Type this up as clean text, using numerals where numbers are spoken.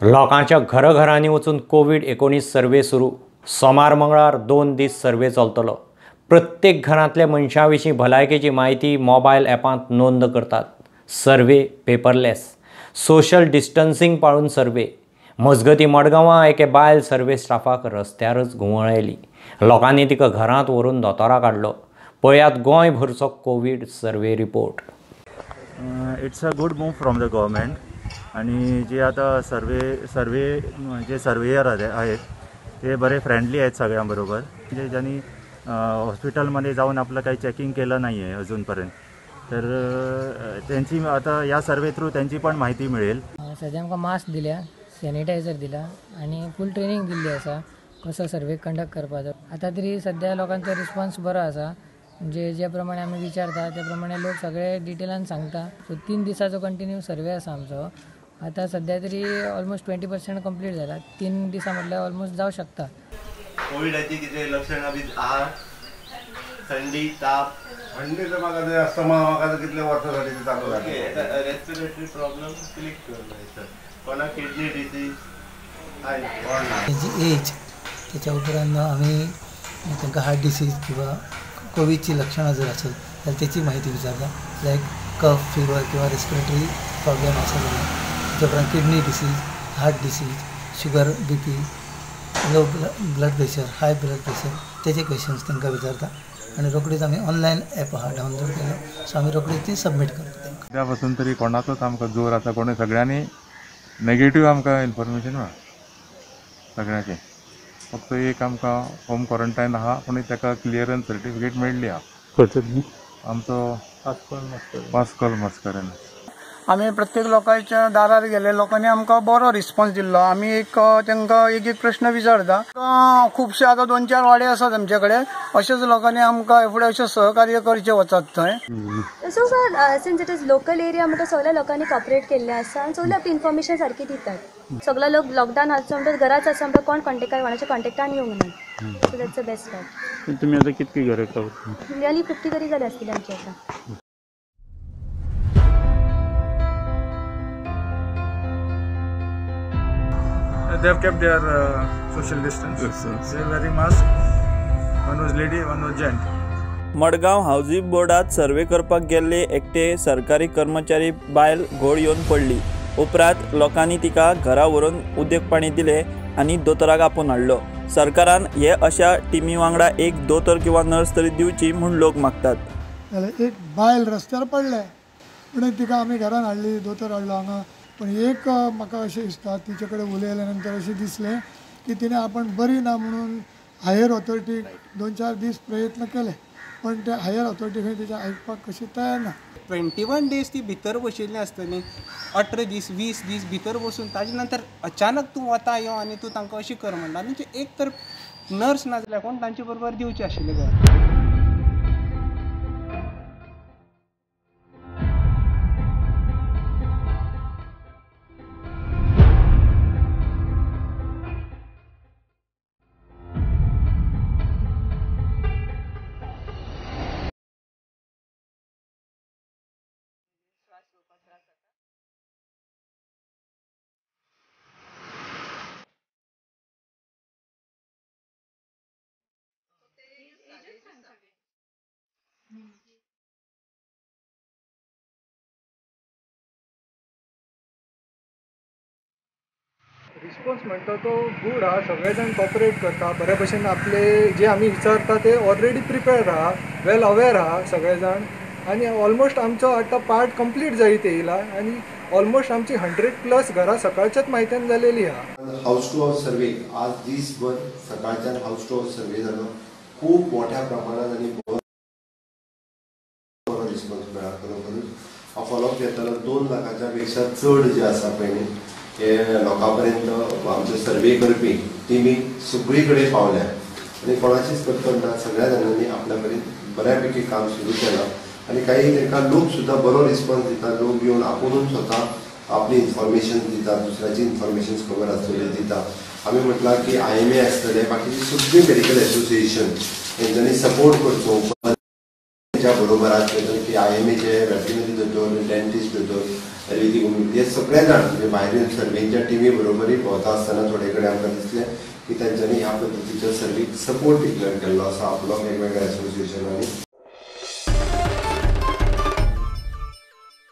लोकांच्या घराघरांनी वचून कोविड-19 सर्वे सुरू। सोमार मंगळार 2 दीस सर्वे चलतलो। प्रत्येक घरांतल्या मनशां विशीं भलायकेची माहिती मोबायल ॲपांत नोंद करतात। सर्वे पेपरलेस, सोशल डिस्टन्सिंग पाळून सर्वे। मजगती मडगांवां एके बायल सर्वे स्टाफाक रस्त्यारच घुंवळयली। लोकांनी तिका घरांत व्हरून दोतोरां काडलो। पळयात गोंयभरचो Covid survey report. It's a good move from the government आणि जे आता सर्वे जे सर्वेयर आहेत ते बरे फ्रेंडली आहेत सगळ्यांबरोबर। म्हणजे ज्यांनी हॉस्पिटलमध्ये जाऊन आपलं काही चेकिंग केलं नाही आहे अजूनपर्यंत, तर त्यांची आता या सर्वे थ्रू त्यांची पण माहिती मिळेल। सध्या आमकां मास्क दिल्या, सॅनिटायझर दिला आणि फुल ट्रेनिंग दिल्ली आसा कसो सर्वे कंडक्ट करपाचो। आता तरी सध्या लोकांचा रिस्पॉन्स बरो आसा। म्हणजे ज्या प्रमाणे आम्ही विचारता त्या प्रमाणे लोक सगळे डिटेलान सांगता। सो 3 दिसाचो कंटिन्यू सर्वे आसा आमचो। आता सध्या तरी ऑलमोस्ट 20% कंप्लीट जाला। 3 दिसां म्हटल्यार ऑलमोस्ट जावं शकता। कोविडाची कितें लक्षणां बी आहा? थंडी, ताप, थंडीचं म्हाका अस्थमा म्हाका कितले वर्सां जाली ते चालू जाला। रेस्पिरेटरी प्रॉब्लम क्लिक करता, कोणाक किडनी डिसीज हाय तेजी एज, त्याच्या उपरांत आम्ही तांकां हार्ट डिसीज किंवा कोविडची लक्षणां जर असेल तर त्याची माहिती विचारता। लायक कफ, फिवर किंवा रेस्पिरेटरी प्रॉब्लेम असेल त्याच्या उपरांत kidney disease, heart disease, sugar, BP, low blood pressure, high blood pressure, त्याचे क्वेश्चन्स तांकां विचारता आणि रोखडीच आम्ही ऑनलायन ॲप आहा डावनलोड केलो। सो आम्ही रोखडीच ती सबमीट करता। त्या पासून तरी कोणाचोच आमकां जोर आसा, कोणी सगळ्यांनी नेगेटिव्ह आमकां इन्फॉर्मेशन मेळ्ळा सगळ्यांचे। फक्त एक आमकां होम क्वॉरंटायन आहा, पूण ताका क्लियरन्स सर्टिफिकेट मेळ्ळी आहा। आमचो पास्कल मस्करेन। आम्ही प्रत्येक लोकांच्या दारार गेले, लोकांनी आमकां बरो रिस्पॉन्स दिल्लो। आम्ही तांकां एक प्रश्न विचारता। खुबशे आता 2-4 वाडे आसात आमचे कडेन, अशेच लोकांनी आमकां फुडें अशें सहकार्य करचे वचत थंय। So sir, since it is local area म्हणटा सगळ्या लोकांनी कॉपरेट केल्ले आसा आनी सगळे आपली इन्फॉर्मेशन सारकी दितात। सगळे लोक लॉकडावन आसा म्हणटा घराच आसा म्हणटा कोण कोणाच्या कॉन्टेक्टान येवंक ना। So that's the best part. तुम्ही आता कितकी घरां नियरली 50 तरी जाली आसतली आमची आता। They have kept their social distance. They are wearing mask. One was lady, one was gent. Madgaon housing बोर्डात सर्वे करपाक गेल्ले एकटे सरकारी कर्मचारी बायल घोड येवन पडली। उपरांत लोकांनी तिका घरा व्हरून उदक पाणी दिले आनी दोतोराक आपोवन हाडलो। सरकारान हे अशा टिमी वांगडा एक दोतोर किंवा नर्स तरी दिवची म्हूण लोक मागतात। एक बायल रस्त्यार पडले, पण तिका आमी घरान हाडली, दोतोर हाडलो हांगा। पण एक म्हाका अशें दिसता तिचे कडेन उलयल्या नंतर अशें दिसलें की तिणें आपण बरी ना म्हणून हायर ऑथॉरिटीक 2-4 दीस प्रयत्न केले, पण त्या हायर ऑथॉरिटी खंय तिच्या आयकपाक कशी तयार ना। 21 डेज ती भितर बशिल्ली आसतली, 18 दीस 20 दीस भितर बसून ताजे नंतर अचानक तूं वता यो आनी तूं तांकां अशी कर म्हणटा। म्हणजे एक तर नर्स नाजाल्यार कोण तांचे बरोबर दिवचे आशिल्ले घर। रिस्पॉन्स म्हणटा तो गूड हा, सगळे जाण कॉपरेट करता बरे भशेन। आपले जे आम्ही विचारता ते ऑलरेडी प्रिपेर्ड आहा, वेल अवेर आहा सगळे जाण। आणि ऑलमोस्ट आमचो आता पार्ट कंप्लीट जायत येयला आणि ऑलमोस्ट आमची 100+ घरां सकाळच्याच माहित्यान जालेली आहा। हाऊस टू हाऊस सर्वे आज दिसभर सकाळच्यान हाऊस टू हाऊस सर्वे जालो। खूप मोठ्या प्रमाणात आणि बरो रिस्पॉन्स मेळ्ळा। खरोखरूच फॉलोअप घेताना 2 लाखाच्या पेक्षा चड जे आसा पळय हे लोकांपर्यंत आमचे सर्वे करपी टिमी सगळी कडेन पावल्या आणि कोणाचीच कटकट ना। सगळ्या जाणांनी आपल्या कडेन बऱ्यापैकी काम सुरू केलां आणि काही तांकां लोक सुद्दां बरो रिस्पॉन्स दितात। लोक येवन आपुणूच स्वता आपली इन्फॉर्मेशन दितात, दुसऱ्याची इन्फॉर्मेशन खबर आसतली दितात। आम्ही म्हटलां की IMA आसतले, बाकीची सगळी मेडिकल एसोसिएशन हेंच्यांनी सपोर्ट करचो। बरोबर आसतले की IMAचे वेटरनरी दोतोर, डेंटिस्ट दोतोर आयुर्वेदीक होमिओपॅथी हे सगळे जाण म्हणजे भायल्या सर्वेच्या टिमी बरोबरय भोंवता आसतना थोडे कडेन आमकां दिसलें की तांच्यांनी ह्या पद्दतीचो सर्वेक सपोर्ट डिक्लेअर केल्लो आसा आपलो वेगवेगळ्या एसोसिएशनांनी.